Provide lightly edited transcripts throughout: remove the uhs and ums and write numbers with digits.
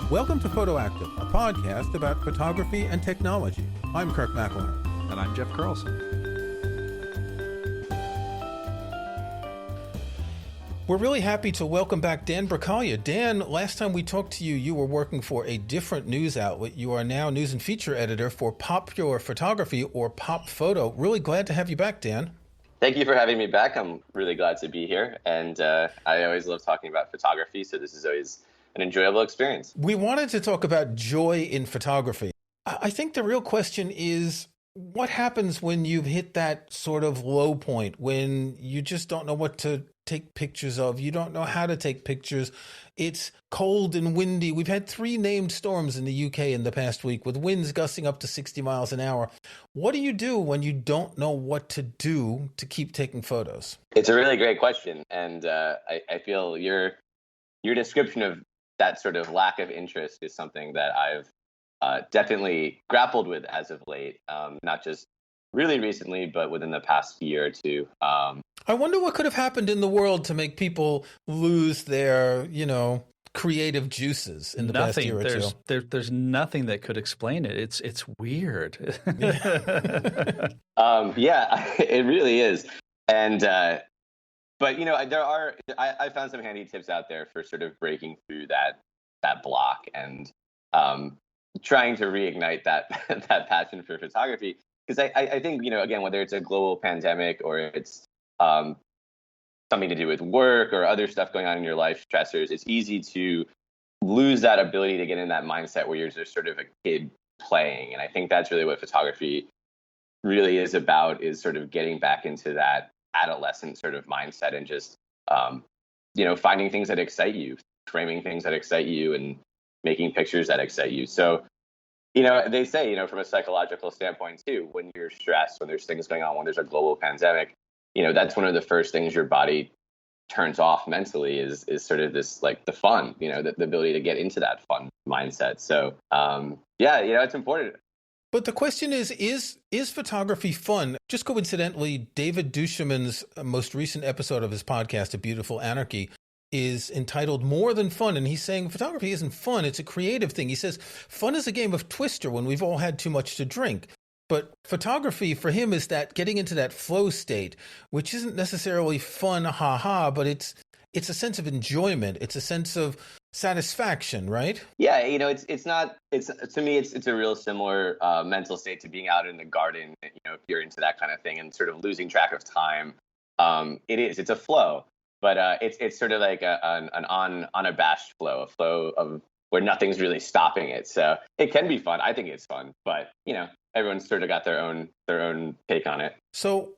Welcome to Photoactive, a podcast about photography and technology. I'm Kirk McElhearn. And I'm Jeff Carlson. We're really happy to welcome back Dan Bracaglia. Dan, last time we talked to you, you were working for a different news outlet. You are now news and feature editor for Popular Photography, or Pop Photo. Really glad to have you back, Dan. Thank you for having me back. I'm really glad to be here. And I always love talking about photography, so this is always an enjoyable experience. We wanted to talk about joy in photography. I think the real question is, what happens when you've hit that sort of low point, when you just don't know what to take pictures of? You don't know how to take pictures. It's cold and windy. We've had 3 named storms in the UK in the past week with winds gusting up to 60 miles an hour. What do you do when you don't know what to do to keep taking photos? It's a really great question. And I feel your description of that sort of lack of interest is something that I've definitely grappled with as of late, not just really recently, but within the past year or two. I wonder what could have happened in the world to make people lose their, creative juices in the past year or two. There's nothing that could explain it. It's weird. Yeah, it really is. And but I found some handy tips out there for sort of breaking through that block and trying to reignite that passion for photography. Because I think, again, whether it's a global pandemic or it's something to do with work or other stuff going on in your life, stressors, it's easy to lose that ability to get in that mindset where you're just sort of a kid playing. And I think that's really what photography really is about, is sort of getting back into that adolescent sort of mindset and just, finding things that excite you, framing things that excite you, and making pictures that excite you. So, they say, from a psychological standpoint too, when you're stressed, when there's things going on, when there's a global pandemic, that's one of the first things your body turns off mentally is sort of this, like, the fun, the ability to get into that fun mindset. So, it's important. But the question is photography fun? Just coincidentally, David Duchemin's most recent episode of his podcast, A Beautiful Anarchy, is entitled More Than Fun. And he's saying photography isn't fun. It's a creative thing. He says fun is a game of Twister when we've all had too much to drink. But photography for him is that getting into that flow state, which isn't necessarily fun, but it's a sense of enjoyment. It's a sense of satisfaction, right? Yeah, to me, it's a real similar mental state to being out in the garden, if you're into that kind of thing and sort of losing track of time. It's a flow. But it's sort of like an unabashed flow, a flow of where nothing's really stopping it. So it can be fun. I think it's fun, but everyone's sort of got their own take on it. So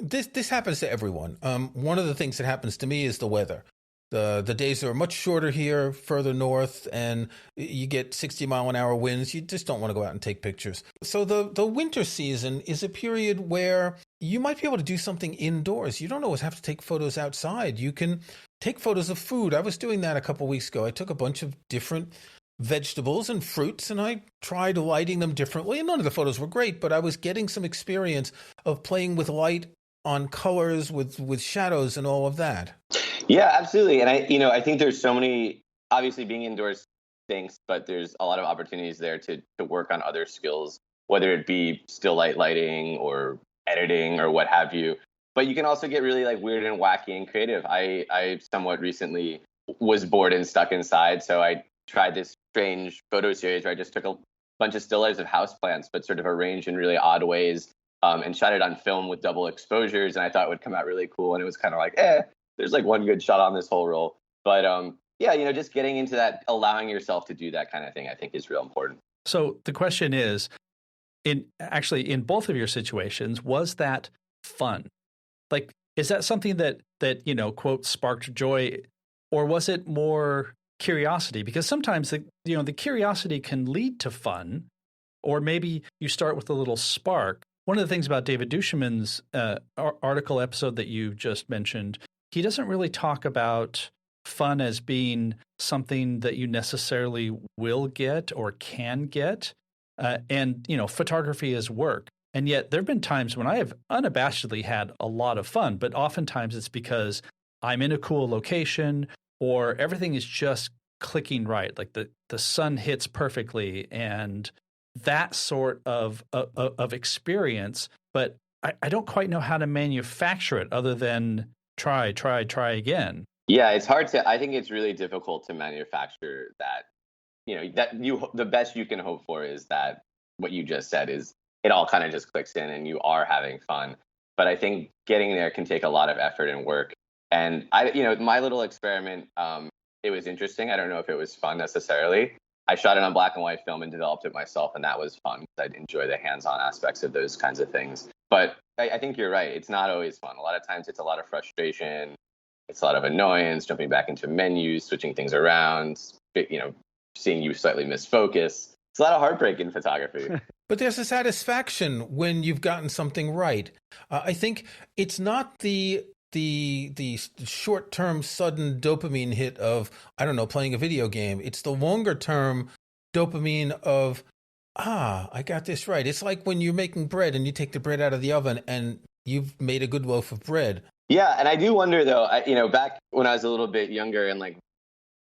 this happens to everyone. One of the things that happens to me is the weather. The days are much shorter here, further north, and you get 60-mile-an-hour winds. You just don't want to go out and take pictures. So the winter season is a period where you might be able to do something indoors. You don't always have to take photos outside. You can take photos of food. I was doing that a couple of weeks ago. I took a bunch of different vegetables and fruits, and I tried lighting them differently. And none of the photos were great, but I was getting some experience of playing with light on colors, with shadows and all of that. Yeah, absolutely. And I think there's so many, obviously being indoors stinks, but there's a lot of opportunities there to work on other skills, whether it be still lighting or editing or what have you. But you can also get really like weird and wacky and creative. I somewhat recently was bored and stuck inside. So I tried this strange photo series where I just took a bunch of still lifes of houseplants, but sort of arranged in really odd ways, and shot it on film with double exposures. And I thought it would come out really cool. And it was kind of like, there's like one good shot on this whole roll. But just getting into that, allowing yourself to do that kind of thing, I think is real important. So the question is, in both of your situations, was that fun? Like, is that something that quote, sparked joy, or was it more curiosity? Because sometimes the curiosity can lead to fun, or maybe you start with a little spark. One of the things about David Duchemin's article episode that you just mentioned, he doesn't really talk about fun as being something that you necessarily will get or can get. And photography is work. And yet there have been times when I have unabashedly had a lot of fun, but oftentimes it's because I'm in a cool location or everything is just clicking right, like the sun hits perfectly and that sort of experience, but I don't quite know how to manufacture it other than try again. Yeah, it's hard to, I think it's really difficult to manufacture that. The best you can hope for is that what you just said is it all kind of just clicks in and you are having fun. But I think getting there can take a lot of effort and work. And my little experiment, it was interesting. I don't know if it was fun necessarily. I shot it on black and white film and developed it myself, and that was fun because I enjoy the hands-on aspects of those kinds of things. But I think you're right. It's not always fun. A lot of times it's a lot of frustration. It's a lot of annoyance, jumping back into menus, switching things around, seeing you slightly misfocus. It's a lot of heartbreak in photography. But there's a satisfaction when you've gotten something right. I think it's not the short-term sudden dopamine hit of, I don't know, playing a video game. It's the longer-term dopamine of, I got this right. It's like when you're making bread and you take the bread out of the oven and you've made a good loaf of bread. Yeah, and I do wonder though, back when I was a little bit younger and like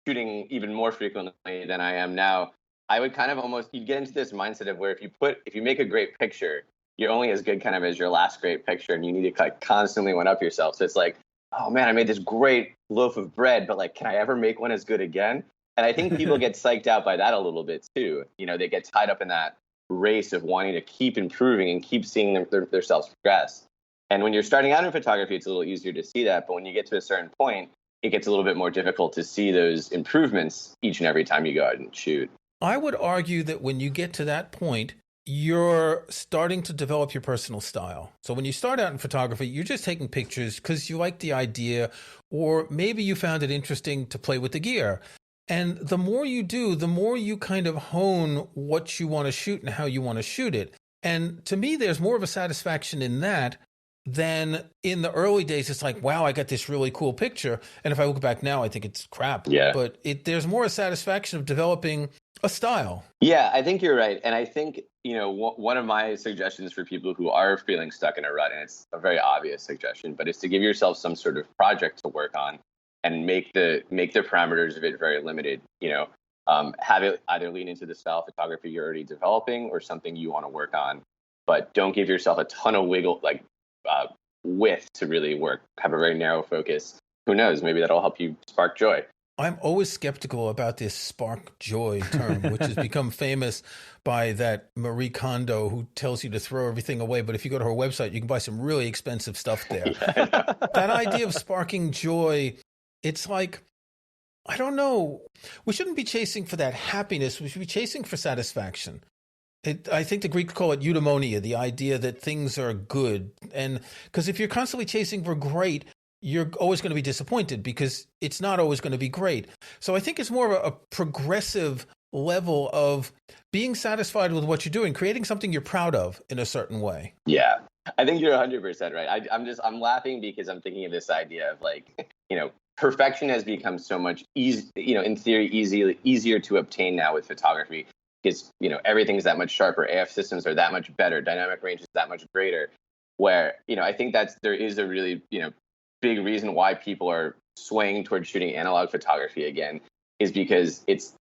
shooting even more frequently than I am now, I would kind of you'd get into this mindset of where if you make a great picture, you're only as good kind of as your last great picture, and you need to like constantly one up yourself. So it's like, oh man, I made this great loaf of bread, but like, can I ever make one as good again? And I think people get psyched out by that a little bit too. They get tied up in that race of wanting to keep improving and keep seeing themselves progress. And when you're starting out in photography, it's a little easier to see that. But when you get to a certain point, it gets a little bit more difficult to see those improvements each and every time you go out and shoot. I would argue that when you get to that point, you're starting to develop your personal style. So when you start out in photography, you're just taking pictures because you like the idea, or maybe you found it interesting to play with the gear. And the more you do, the more you kind of hone what you want to shoot and how you want to shoot it. And to me, there's more of a satisfaction in that than in the early days. It's like, wow, I got this really cool picture. And if I look back now, I think it's crap. Yeah. But there's more a satisfaction of developing a style. Yeah, I think you're right. And I think, one of my suggestions for people who are feeling stuck in a rut, and it's a very obvious suggestion, but it's to give yourself some sort of project to work on and make the parameters of it very limited. Have it either lean into the style of photography you're already developing or something you want to work on, but don't give yourself a ton of width to really work. Have a very narrow focus. Who knows? Maybe that'll help you spark joy. I'm always skeptical about this spark joy term, which has become famous by that Marie Kondo who tells you to throw everything away. But if you go to her website, you can buy some really expensive stuff there. That idea of sparking joy, it's like, I don't know. We shouldn't be chasing for that happiness. We should be chasing for satisfaction. I think the Greeks call it eudaimonia, the idea that things are good. And because if you're constantly chasing for great, you're always going to be disappointed because it's not always going to be great. So I think it's more of a progressive level of being satisfied with what you're doing, creating something you're proud of in a certain way. Yeah, I think you're 100% right. I'm laughing because I'm thinking of this idea of like, perfection has become so much in theory, easier to obtain now with photography because, everything's that much sharper. AF systems are that much better. Dynamic range is that much greater. Where, I think there is a really, big reason why people are swaying towards shooting analog photography again is because it's,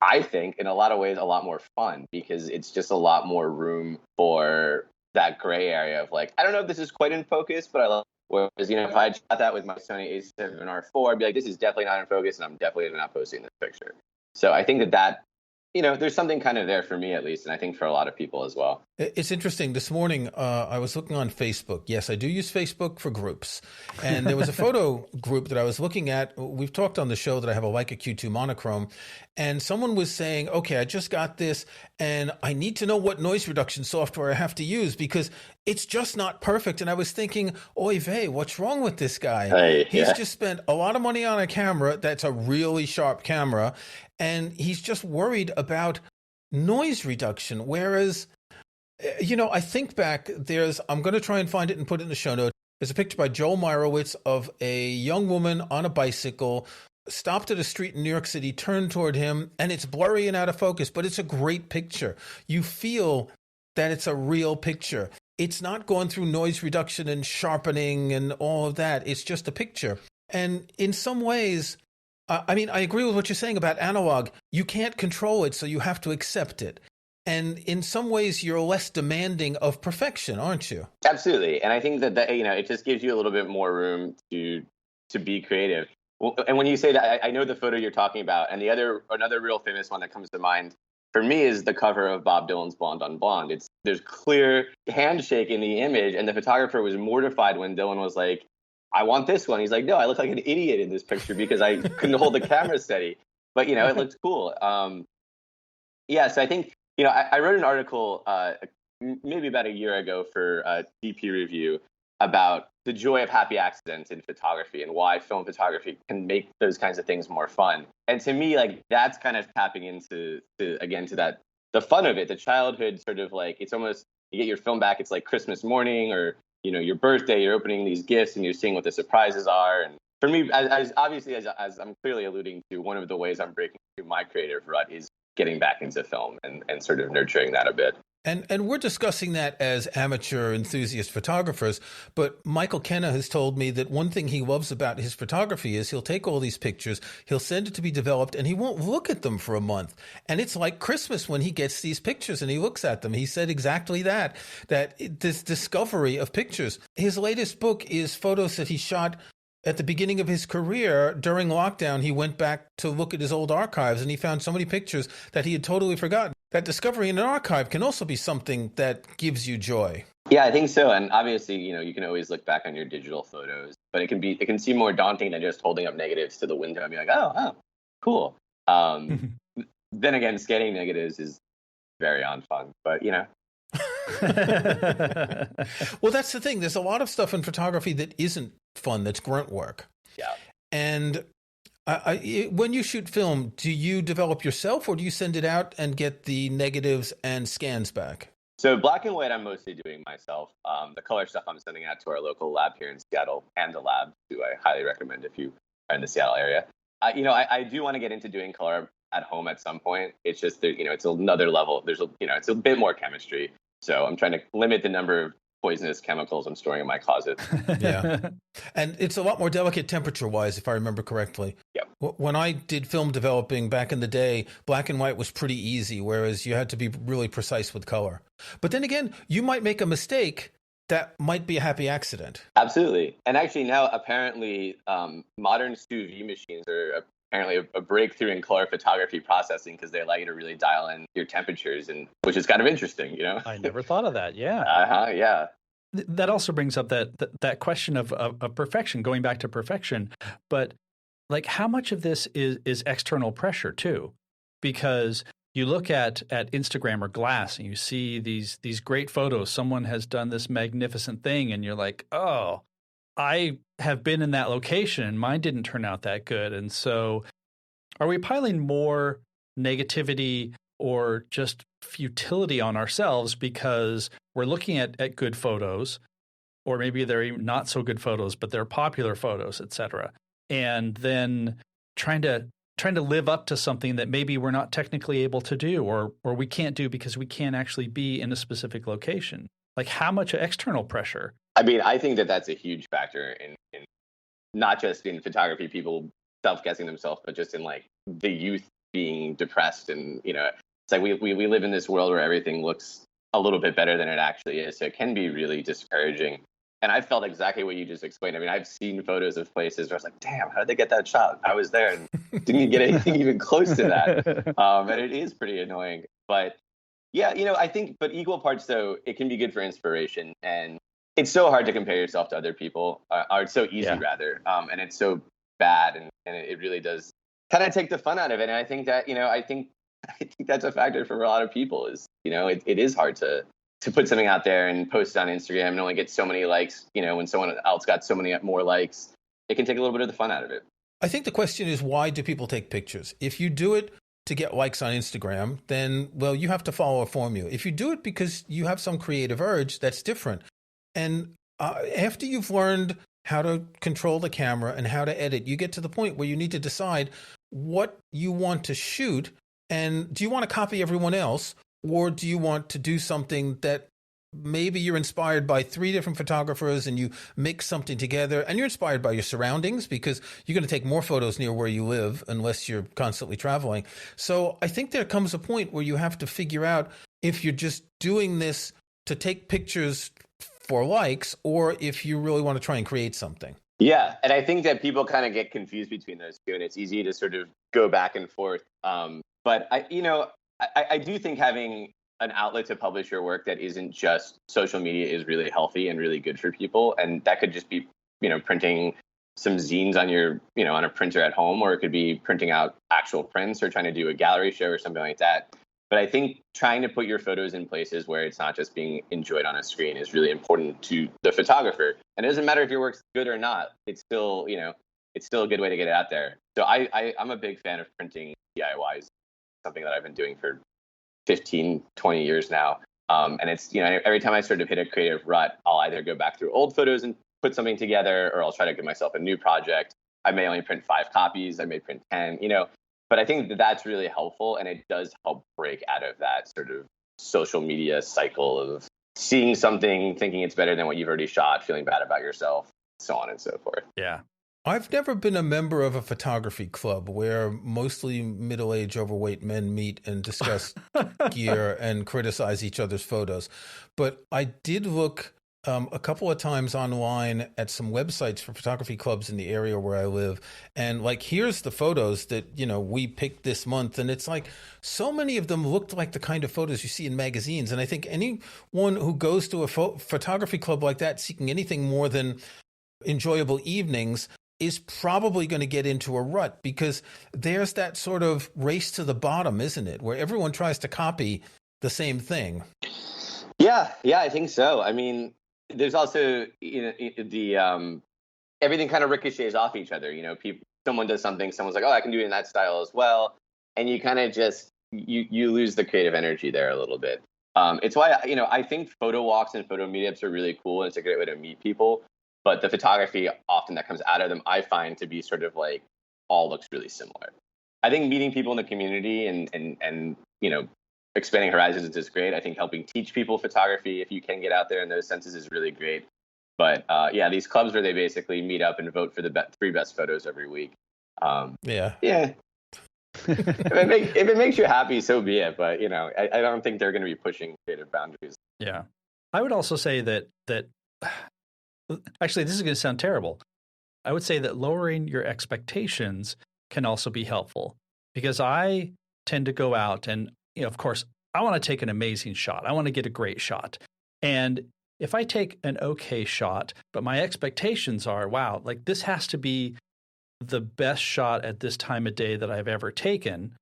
I think, in a lot of ways, a lot more fun because it's just a lot more room for that gray area of like, I don't know if this is quite in focus, but I love. Whereas, if I had shot that with my Sony A7R4, I'd be like, this is definitely not in focus, and I'm definitely not posting this picture. So I think that there's something kind of there for me at least, and I think for a lot of people as well. It's interesting. This morning, I was looking on Facebook. Yes, I do use Facebook for groups. And there was a photo group that I was looking at. We've talked on the show that I have a Leica Q2 monochrome. And someone was saying, okay, I just got this, and I need to know what noise reduction software I have to use because it's just not perfect. And I was thinking, oy vey, what's wrong with this guy? Hey, He's just spent a lot of money on a camera that's a really sharp camera, and he's just worried about noise reduction. Whereas, I think back, I'm going to try and find it and put it in the show notes. There's a picture by Joel Meyerowitz of a young woman on a bicycle, stopped at a street in New York City, turned toward him, and it's blurry and out of focus, but it's a great picture. You feel that it's a real picture. It's not going through noise reduction and sharpening and all of that. It's just a picture. And in some ways, I mean, I agree with what you're saying about analog. You can't control it, so you have to accept it. And in some ways, you're less demanding of perfection, aren't you? Absolutely. And I think that it just gives you a little bit more room to be creative. Well, and when you say that, I know the photo you're talking about. And another real famous one that comes to mind for me is the cover of Bob Dylan's Blonde on Blonde. There's clear handshake in the image, and the photographer was mortified when Dylan was like, I want this one. He's like, no, I look like an idiot in this picture because I couldn't hold the camera steady. But, it looked cool. So I think, I wrote an article maybe about a year ago for DP Review about the joy of happy accidents in photography and why film photography can make those kinds of things more fun. And to me, like, that's kind of tapping into that, the fun of it, the childhood sort of like, it's almost, you get your film back, it's like Christmas morning or, your birthday, you're opening these gifts and you're seeing what the surprises are. And for me, as I'm clearly alluding to, one of the ways I'm breaking through my creative rut is getting back into film and sort of nurturing that a bit. And we're discussing that as amateur enthusiast photographers, but Michael Kenna has told me that one thing he loves about his photography is he'll take all these pictures, he'll send it to be developed, and he won't look at them for a month. And it's like Christmas when he gets these pictures and he looks at them. He said exactly that this discovery of pictures. His latest book is photos that he shot at the beginning of his career. During lockdown, he went back to look at his old archives and he found so many pictures that he had totally forgotten. That discovery in an archive can also be something that gives you joy. Yeah, I think so. And obviously, you can always look back on your digital photos, but it can seem more daunting than just holding up negatives to the window and be like, oh, cool. Then again, scanning negatives is very unfun, but Well, that's the thing. There's a lot of stuff in photography that isn't fun, that's grunt work. Yeah. And when you shoot film, do you develop yourself or do you send it out and get the negatives and scans back? So black and white, I'm mostly doing myself. The color stuff I'm sending out to our local lab here in Seattle, Panda Lab, who I highly recommend if you are in the Seattle area. I do want to get into doing color at home at some point. It's just that, it's another level. It's a bit more chemistry. So I'm trying to limit the number of poisonous chemicals I'm storing in my closet. Yeah. And it's a lot more delicate temperature-wise, if I remember correctly. Yep. When I did film developing back in the day, black and white was pretty easy, whereas you had to be really precise with color. But then again, you might make a mistake that might be a happy accident. Absolutely. And actually now, apparently, modern sous vide machines are apparently a breakthrough in color photography processing because they allow you to really dial in your temperatures, and which is kind of interesting, I never thought of that. Yeah. Yeah. That also brings up that question of perfection, going back to perfection. But like, how much of this is external pressure too? Because you look at Instagram or Glass and you see these great photos. Someone has done this magnificent thing, and you're like, oh, I have been in that location and mine didn't turn out that good. And so are we piling more negativity or just futility on ourselves because we're looking at good photos, or maybe they're not so good photos, but they're popular photos, et cetera, and then trying to live up to something that maybe we're not technically able to do, or we can't do because we can't actually be in a specific location? Like, how much external pressure? I mean, I think that's a huge factor in not just in photography, people self-guessing themselves, but just in like the youth being depressed. And, it's like we live in this world where everything looks a little bit better than it actually is. So it can be really discouraging. And I felt exactly what you just explained. I mean, I've seen photos of places where I was like, damn, how did they get that shot? I was there and didn't get anything even close to that. And it is pretty annoying. But yeah, I think, but equal parts, though, it can be good for inspiration. And it's so hard to compare yourself to other people, or it's so easy, rather. And it's so bad. And it really does kind of take the fun out of it. And I think that, I think that's a factor for a lot of people is, it is hard to put something out there and post it on Instagram and only get so many likes, when someone else got so many more likes. It can take a little bit of the fun out of it. I think the question is, why do people take pictures? If you do it to get likes on Instagram, then, well, you have to follow a formula. If you do it because you have some creative urge, that's different. And after you've learned how to control the camera and how to edit, you get to the point where you need to decide what you want to shoot. And do you want to copy everyone else, or do you want to do something that maybe you're inspired by 3 different photographers and you mix something together, and you're inspired by your surroundings because you're going to take more photos near where you live unless you're constantly traveling. So I think there comes a point where you have to figure out if you're just doing this to take pictures for likes or if you really want to try and create something. Yeah, and I think that people kind of get confused between those two, and it's easy to sort of go back and forth. But I do think having an outlet to publish your work that isn't just social media is really healthy and really good for people. And that could just be, printing some zines on your, on a printer at home, or it could be printing out actual prints or trying to do a gallery show or something like that. But I think trying to put your photos in places where it's not just being enjoyed on a screen is really important to the photographer. And it doesn't matter if your work's good or not. It's still, it's still a good way to get it out there. So I'm a big fan of printing DIYs, something that I've been doing for 15, 20 years now. And it's, every time I sort of hit a creative rut, I'll either go back through old photos and put something together, or I'll try to give myself a new project. I may only print 5 copies. I may print 10, but I think that that's really helpful. And it does help break out of that sort of social media cycle of seeing something, thinking it's better than what you've already shot, feeling bad about yourself, so on and so forth. Yeah. I've never been a member of a photography club where mostly middle-aged, overweight men meet and discuss gear and criticize each other's photos. But I did look a couple of times online at some websites for photography clubs in the area where I live. And here's the photos that, we picked this month. And it's so many of them looked like the kind of photos you see in magazines. And I think anyone who goes to a photography club like that seeking anything more than enjoyable evenings is probably going to get into a rut, because there's that sort of race to the bottom, isn't it? Where everyone tries to copy the same thing. Yeah, I think so. I mean, there's also, the everything kind of ricochets off each other. Someone does something, someone's like, oh, I can do it in that style as well. And you kind of just, you lose the creative energy there a little bit. It's why, I think photo walks and photo meetups are really cool. And it's a great way to meet people. But the photography often that comes out of them, I find to be sort of all looks really similar. I think meeting people in the community and expanding horizons is great. I think helping teach people photography, if you can get out there in those senses, is really great. But these clubs where they basically meet up and vote for the 3 best photos every week. Yeah. If it makes you happy, so be it. But I don't think they're going to be pushing creative boundaries. Yeah, I would also say that actually, this is going to sound terrible. I would say that lowering your expectations can also be helpful, because I tend to go out and, of course, I want to take an amazing shot. I want to get a great shot. And if I take an okay shot, but my expectations are, wow, this has to be the best shot at this time of day that I've ever taken.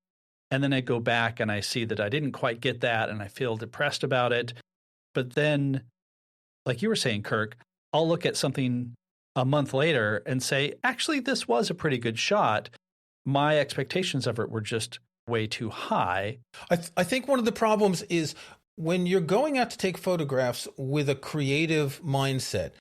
And then I go back and I see that I didn't quite get that and I feel depressed about it. But then, like you were saying, Kirk, I'll look at something a month later and say, actually, this was a pretty good shot. My expectations of it were just way too high. I think one of the problems is when you're going out to take photographs with a creative mindset,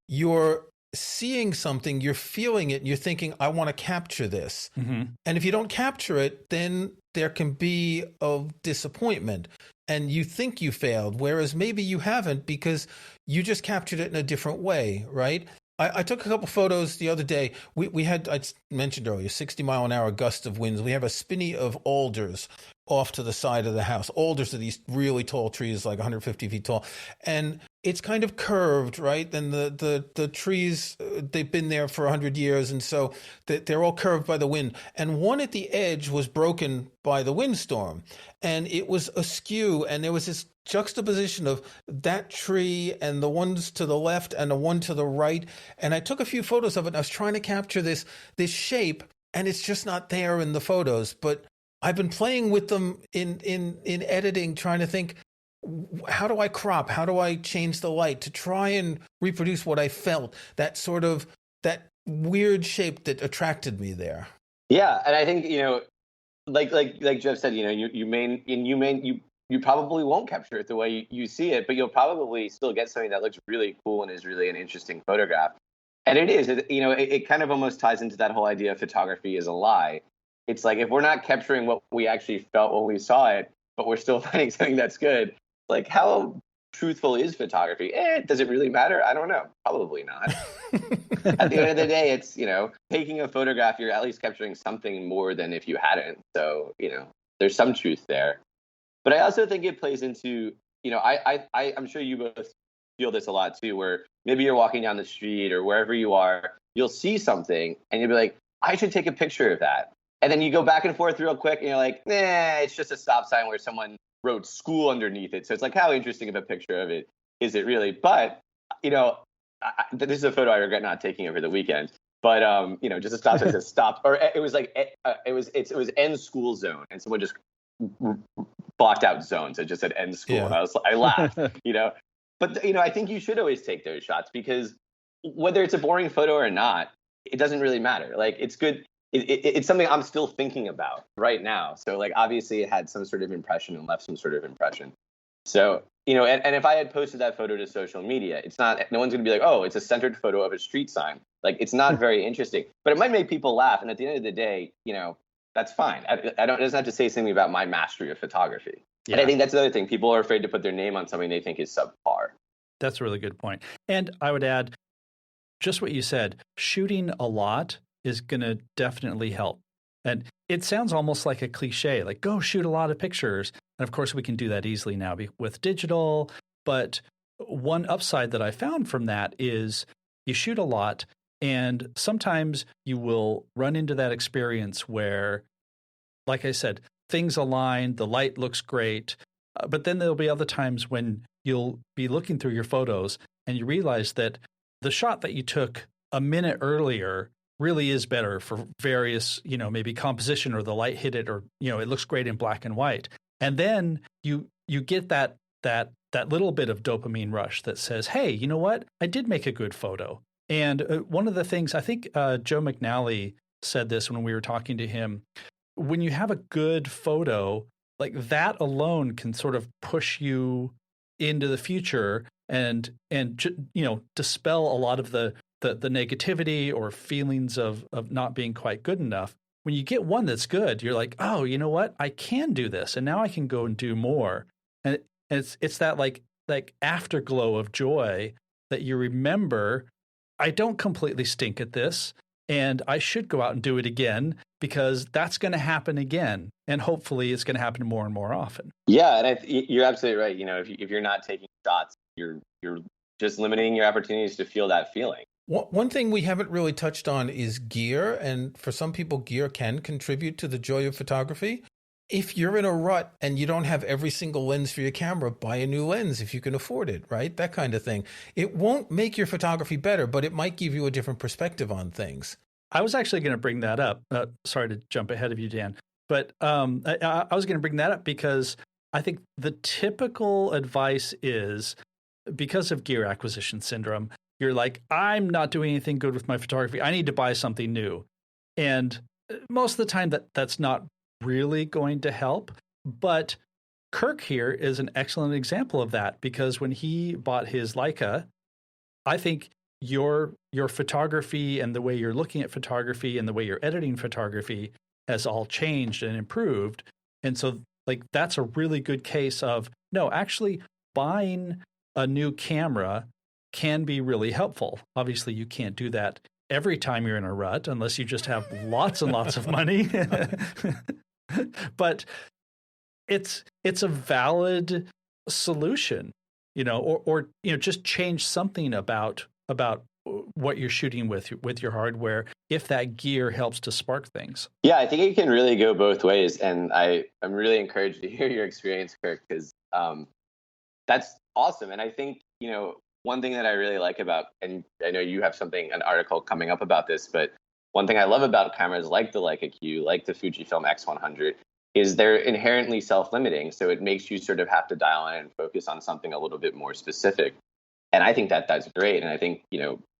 you're seeing something, you're feeling it, and you're thinking, I want to capture this. Mm-hmm. And if you don't capture it, then there can be a disappointment and you think you failed, whereas maybe you haven't, because you just captured it in a different way, right? I took a couple photos the other day. We had, I mentioned earlier, 60-mile-an-hour gust of winds. We have a spinney of alders off to the side of the house. Alders are these really tall trees, 150 feet tall. And it's kind of curved, right? And the trees, they've been there for 100 years. And so they're all curved by the wind. And one at the edge was broken by the windstorm. And it was askew. And there was this juxtaposition of that tree and the ones to the left and the one to the right. And I took a few photos of it. And I was trying to capture this shape, and it's just not there in the photos. But I've been playing with them in editing, trying to think, how do I crop? How do I change the light to try and reproduce what I felt? That sort of, that weird shape that attracted me there. Yeah, and I think, like Jeff said, you probably won't capture it the way you see it, but you'll probably still get something that looks really cool and is really an interesting photograph. And it is, it kind of almost ties into that whole idea of photography is a lie. It's if we're not capturing what we actually felt when we saw it, but we're still finding something that's good, how truthful is photography? Does it really matter? I don't know. Probably not. At the end of the day, it's, taking a photograph, you're at least capturing something more than if you hadn't. So, there's some truth there. But I also think it plays into, I'm sure you both feel this a lot too, where maybe you're walking down the street or wherever you are, you'll see something and you'll be like, I should take a picture of that. And then you go back and forth real quick and you're like, nah, it's just a stop sign where someone wrote school underneath it. So it's like, how interesting of a picture of it is it really? But, this is a photo I regret not taking over the weekend. But, just a stop sign says stop. Or it was like, it was end school zone. And someone just blocked out zones. It just said end school. Yeah. And I laughed, But, I think you should always take those shots because whether it's a boring photo or not, it doesn't really matter. Like, it's good. It's something I'm still thinking about right now. So, like, obviously it had some sort of impression and left some sort of impression. So, and if I had posted that photo to social media, no one's going to be like, oh, it's a centered photo of a street sign. Like, it's not very interesting, but it might make people laugh. And at the end of the day, that's fine. It doesn't have to say something about my mastery of photography. Yeah. And I think that's another thing. People are afraid to put their name on something they think is subpar. That's a really good point. And I would add just what you said, shooting a lot is going to definitely help. And it sounds almost like a cliche, like go shoot a lot of pictures. And of course, we can do that easily now with digital. But one upside that I found from that is you shoot a lot, and sometimes you will run into that experience where, like I said, things align, the light looks great. But then there'll be other times when you'll be looking through your photos and you realize that the shot that you took a minute earlier really is better for various, maybe composition or the light hit it or, it looks great in black and white. And then you get that little bit of dopamine rush that says, hey, you know what? I did make a good photo. And one of the things, I think Joe McNally said this when we were talking to him, when you have a good photo, like that alone can sort of push you into the future and dispel a lot of the negativity or feelings of not being quite good enough. When you get one that's good, you're like, oh, you know what? I can do this. And now I can go and do more. And it's that like afterglow of joy that you remember, I don't completely stink at this. And I should go out and do it again because that's going to happen again. And hopefully it's going to happen more and more often. Yeah. And you're absolutely right. If you're not taking shots, you're just limiting your opportunities to feel that feeling. One thing we haven't really touched on is gear. And for some people, gear can contribute to the joy of photography. If you're in a rut and you don't have every single lens for your camera, buy a new lens if you can afford it, right? That kind of thing. It won't make your photography better, but it might give you a different perspective on things. I was actually going to bring that up. Sorry to jump ahead of you, Dan. But I was going to bring that up because I think the typical advice is, because of gear acquisition syndrome, you're like, I'm not doing anything good with my photography. I need to buy something new. And most of the time that's not really going to help. But Kirk here is an excellent example of that, because when he bought his Leica, I think your photography and the way you're looking at photography and the way you're editing photography has all changed and improved. And so that's a really good case of, no, actually buying a new camera can be really helpful. Obviously, you can't do that every time you're in a rut unless you just have lots and lots of money. But it's a valid solution, or just change something about what you're shooting with your hardware if that gear helps to spark things. Yeah, I think it can really go both ways. And I'm really encouraged to hear your experience, Kirk, because that's awesome. And I think, one thing that I really like about, and I know you have an article coming up about this, but one thing I love about cameras like the Leica Q, like the Fujifilm X100, is they're inherently self-limiting. So it makes you sort of have to dial in and focus on something a little bit more specific. And I think that's great. And I think,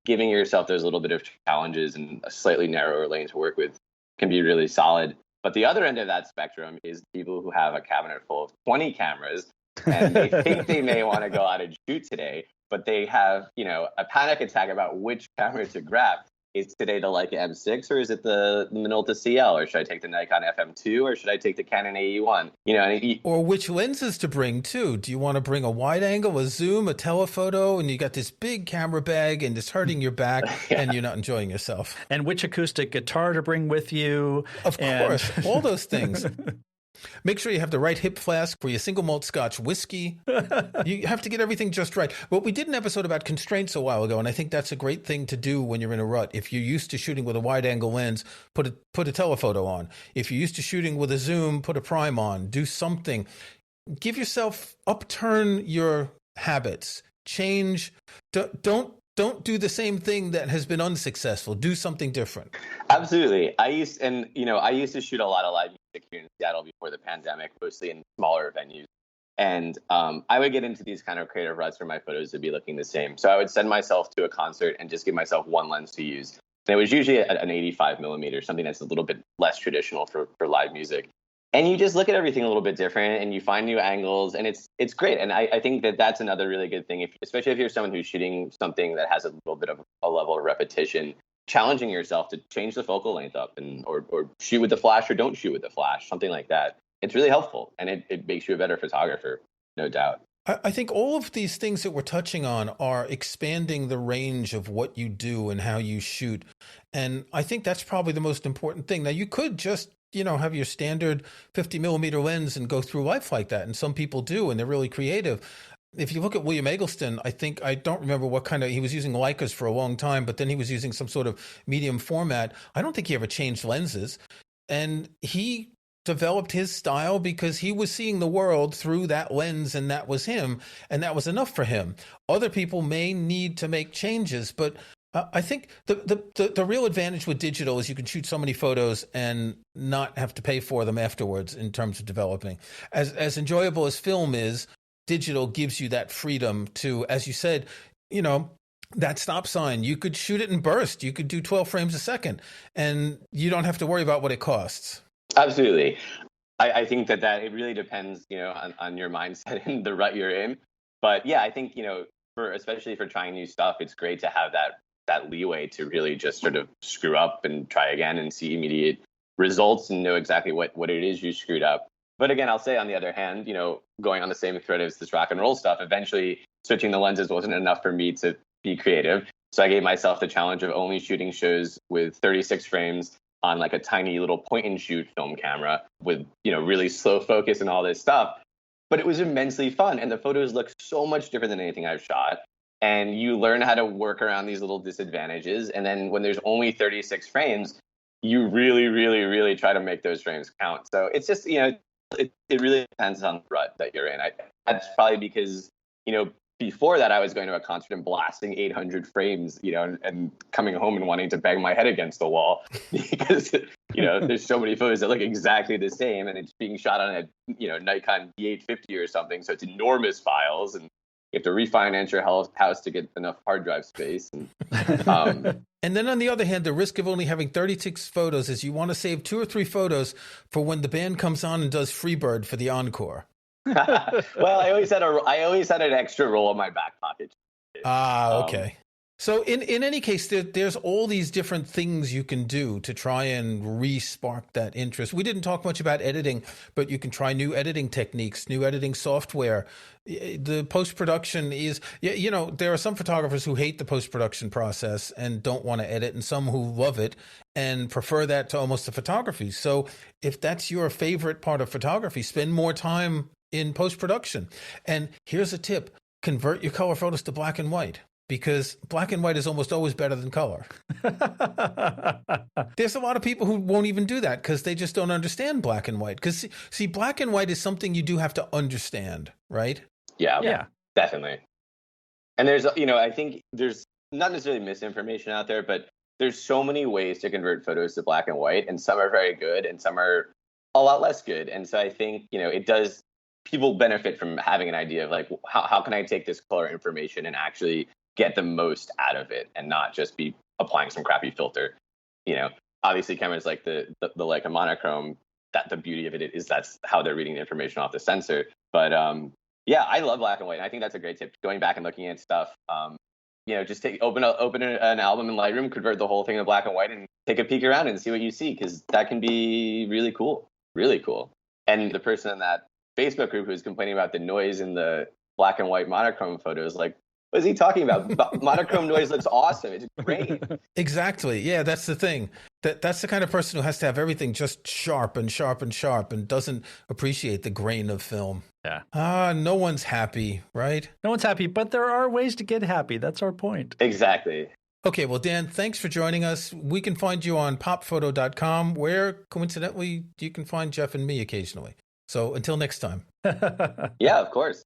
giving yourself those little bit of challenges and a slightly narrower lane to work with can be really solid. But the other end of that spectrum is people who have a cabinet full of 20 cameras and they think they may want to go out and shoot today, but they have, a panic attack about which camera to grab. is today the Leica M6 or is it the Minolta CL, or should I take the Nikon FM2 or should I take the Canon AE1? Or which lenses to bring too. Do you want to bring a wide angle, a zoom, a telephoto, and you got this big camera bag and it's hurting your back and you're not enjoying yourself? And which acoustic guitar to bring with you? Of course, all those things. Make sure you have the right hip flask for your single malt Scotch whiskey. You have to get everything just right. Well, we did an episode about constraints a while ago, and I think that's a great thing to do when you're in a rut. If you're used to shooting with a wide angle lens, put a telephoto on. If you're used to shooting with a zoom, put a prime on. Do something. Give yourself, upturn your habits. Change. Don't do the same thing that has been unsuccessful. Do something different. Absolutely. I used to shoot a lot of live music here in Seattle before the pandemic, mostly in smaller venues. And I would get into these kind of creative ruts where my photos would be looking the same. So I would send myself to a concert and just give myself one lens to use. And it was usually an 85 millimeter, something that's a little bit less traditional for live music. And you just look at everything a little bit different and you find new angles, and it's great. And I think that's another really good thing, especially if you're someone who's shooting something that has a little bit of a level of repetition, challenging yourself to change the focal length up or shoot with the flash or don't shoot with the flash, something like that. It's really helpful, and it makes you a better photographer, no doubt. I think all of these things that we're touching on are expanding the range of what you do and how you shoot. And I think that's probably the most important thing. Now, you could just have your standard 50 millimeter lens and go through life like that. And some people do, and they're really creative. If you look at William Eggleston, I don't remember what kind of, he was using Leicas for a long time, but then he was using some sort of medium format. I don't think he ever changed lenses. And he developed his style because he was seeing the world through that lens, and that was him, and that was enough for him. Other people may need to make changes, but I think the real advantage with digital is you can shoot so many photos and not have to pay for them afterwards in terms of developing. As enjoyable as film is, digital gives you that freedom to, as you said, that stop sign, you could shoot it in burst. You could do 12 frames a second, and you don't have to worry about what it costs. Absolutely. I think that it really depends, on your mindset and the rut you're in. But yeah, I think, especially for trying new stuff, it's great to have that leeway to really just sort of screw up and try again and see immediate results and know exactly what it is you screwed up. But again, I'll say on the other hand, going on the same thread as this rock and roll stuff, eventually switching the lenses wasn't enough for me to be creative. So I gave myself the challenge of only shooting shows with 36 frames on like a tiny little point and shoot film camera with, really slow focus and all this stuff. But it was immensely fun. And the photos look so much different than anything I've shot. And you learn how to work around these little disadvantages. And then when there's only 36 frames, you really, really, really try to make those frames count. So it's just, it really depends on the rut that you're in. That's probably because, before that, I was going to a concert and blasting 800 frames, and coming home and wanting to bang my head against the wall because, there's so many photos that look exactly the same, and it's being shot on a, Nikon D850 or something. So it's enormous files, and you have to refinance your house to get enough hard drive space. And then on the other hand, the risk of only having 36 photos is you want to save 2 or 3 photos for when the band comes on and does Freebird for the encore. Well, I always had an extra roll in my back pocket. Okay. So in any case, there's all these different things you can do to try and re-spark that interest. We didn't talk much about editing, but you can try new editing techniques, new editing software. The post-production is, there are some photographers who hate the post-production process and don't want to edit, and some who love it and prefer that to almost the photography. So if that's your favorite part of photography, spend more time in post-production. And here's a tip: convert your color photos to black and white, because black and white is almost always better than color. There's a lot of people who won't even do that because they just don't understand black and white. Because see, black and white is something you do have to understand, right? Yeah, definitely. And there's, I think there's not necessarily misinformation out there, but there's so many ways to convert photos to black and white, and some are very good and some are a lot less good. And so I think, people benefit from having an idea of like, how can I take this color information and actually get the most out of it and not just be applying some crappy filter. Obviously cameras like the Leica monochrome, that the beauty of it is that's how they're reading the information off the sensor. But I love black and white. And I think that's a great tip. Going back and looking at stuff, just open an album in Lightroom, convert the whole thing to black and white, and take a peek around and see what you see, because that can be really cool. Really cool. And the person in that Facebook group who was complaining about the noise in the black and white monochrome photos, like, what is he talking about? Monochrome noise looks awesome. It's great. Exactly. Yeah, that's the thing. That's the kind of person who has to have everything just sharp and sharp and sharp and doesn't appreciate the grain of film. Yeah. No one's happy, right? No one's happy, but there are ways to get happy. That's our point. Exactly. Okay, well, Dan, thanks for joining us. We can find you on popphoto.com, where, coincidentally, you can find Jeff and me occasionally. So until next time. Yeah, of course.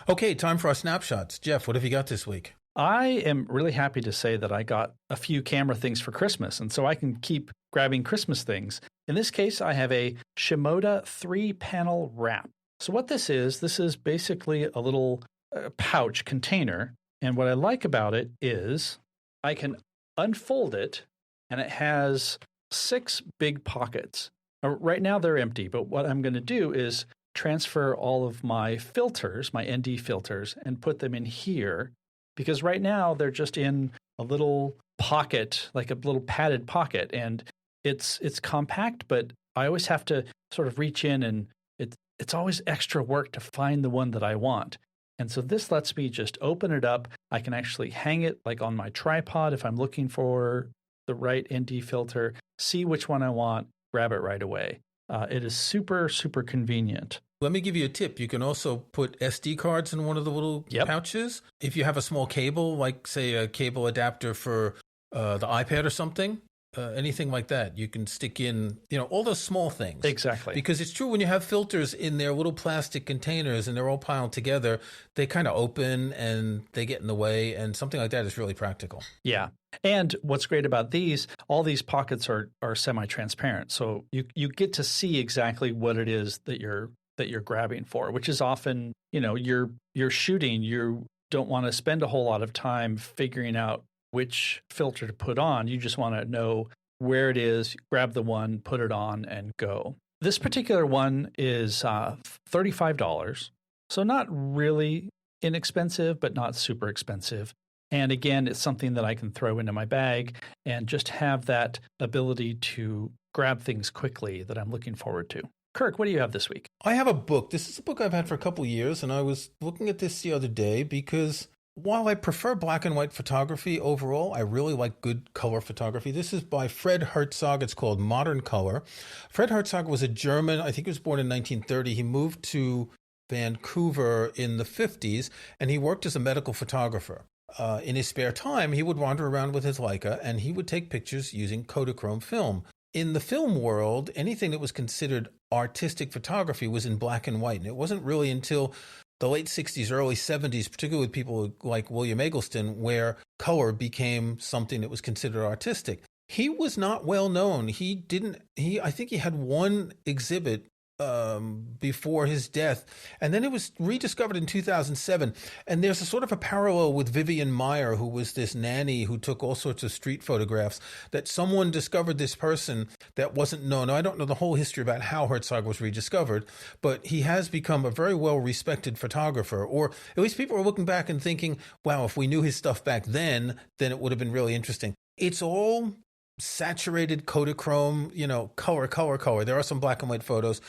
Okay, time for our snapshots. Jeff, what have you got this week? I am really happy to say that I got a few camera things for Christmas, and so I can keep grabbing Christmas things. In this case, I have a Shimoda 3-panel wrap. So what this is basically a little pouch container, and what I like about it is I can unfold it, and it has 6 big pockets. Right now they're empty, but what I'm going to do is transfer all of my filters, my ND filters, and put them in here, because right now they're just in a little pocket, like a little padded pocket, and it's compact, but I always have to sort of reach in, and it's always extra work to find the one that I want. And so this lets me just open it up. I can actually hang it like on my tripod if I'm looking for the right ND filter, see which one I want, grab it right away. It is super, super convenient. Let me give you a tip. You can also put SD cards in one of the little pouches. If you have a small cable, like, say, a cable adapter for the iPad or something, anything like that, you can stick in, all those small things. Exactly. Because it's true, when you have filters in their little plastic containers and they're all piled together, they kind of open and they get in the way, and something like that is really practical. Yeah. And what's great about these, all these pockets are semi-transparent. So you get to see exactly what it is that you're grabbing for, which is often, you're shooting, you don't want to spend a whole lot of time figuring out which filter to put on. You just want to know where it is, grab the one, put it on, and go. This particular one is $35. So not really inexpensive, but not super expensive. And again, it's something that I can throw into my bag and just have that ability to grab things quickly that I'm looking forward to. Kirk, what do you have this week? I have a book. This is a book I've had for a couple of years, and I was looking at this the other day because while I prefer black and white photography overall, I really like good color photography. This is by Fred Herzog. It's called Modern Color. Fred Herzog was a German. I think he was born in 1930. He moved to Vancouver in the 50s, and he worked as a medical photographer. In his spare time, he would wander around with his Leica, and he would take pictures using Kodachrome film. In the film world, anything that was considered artistic photography was in black and white. And it wasn't really until the late 60s, early 70s, particularly with people like William Eggleston, where color became something that was considered artistic. He was not well known. I think he had one exhibit before his death, and then it was rediscovered in 2007. And there's a sort of a parallel with Vivian Maier, who was this nanny who took all sorts of street photographs, that someone discovered this person that wasn't known. Now, I don't know the whole history about how Herzog was rediscovered, but he has become a very well-respected photographer, or at least people are looking back and thinking, wow, if we knew his stuff back then it would have been really interesting. It's all saturated Kodachrome, color. There are some black and white photos,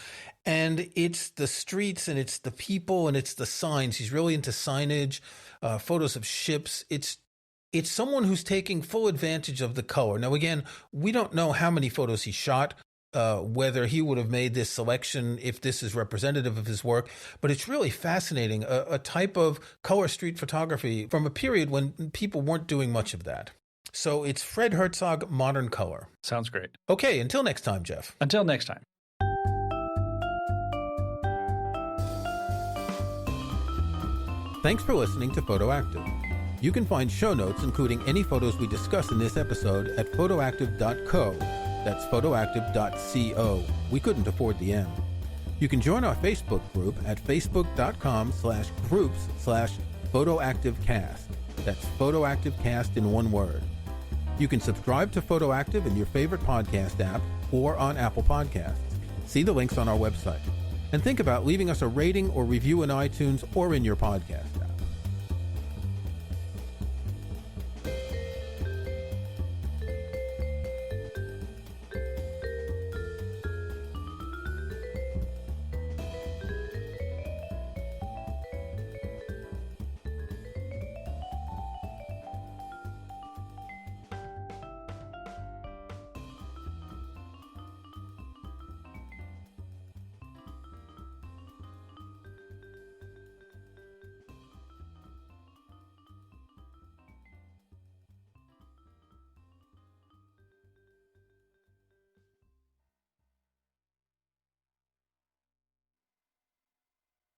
and it's the streets, and it's the people, and it's the signs. He's really into signage, photos of ships. It's someone who's taking full advantage of the color. Now, again, we don't know how many photos he shot, whether he would have made this selection if this is representative of his work, but it's really fascinating, a type of color street photography from a period when people weren't doing much of that. So it's Fred Herzog, Modern Color. Sounds great. Okay, until next time, Jeff. Until next time. Thanks for listening to Photoactive. You can find show notes, including any photos we discuss in this episode, at photoactive.co. That's photoactive.co. We couldn't afford the M. You can join our Facebook group at facebook.com/groups/photoactivecast. That's photoactivecast in one word. You can subscribe to Photoactive in your favorite podcast app or on Apple Podcasts. See the links on our website. And think about leaving us a rating or review in iTunes or in your podcast.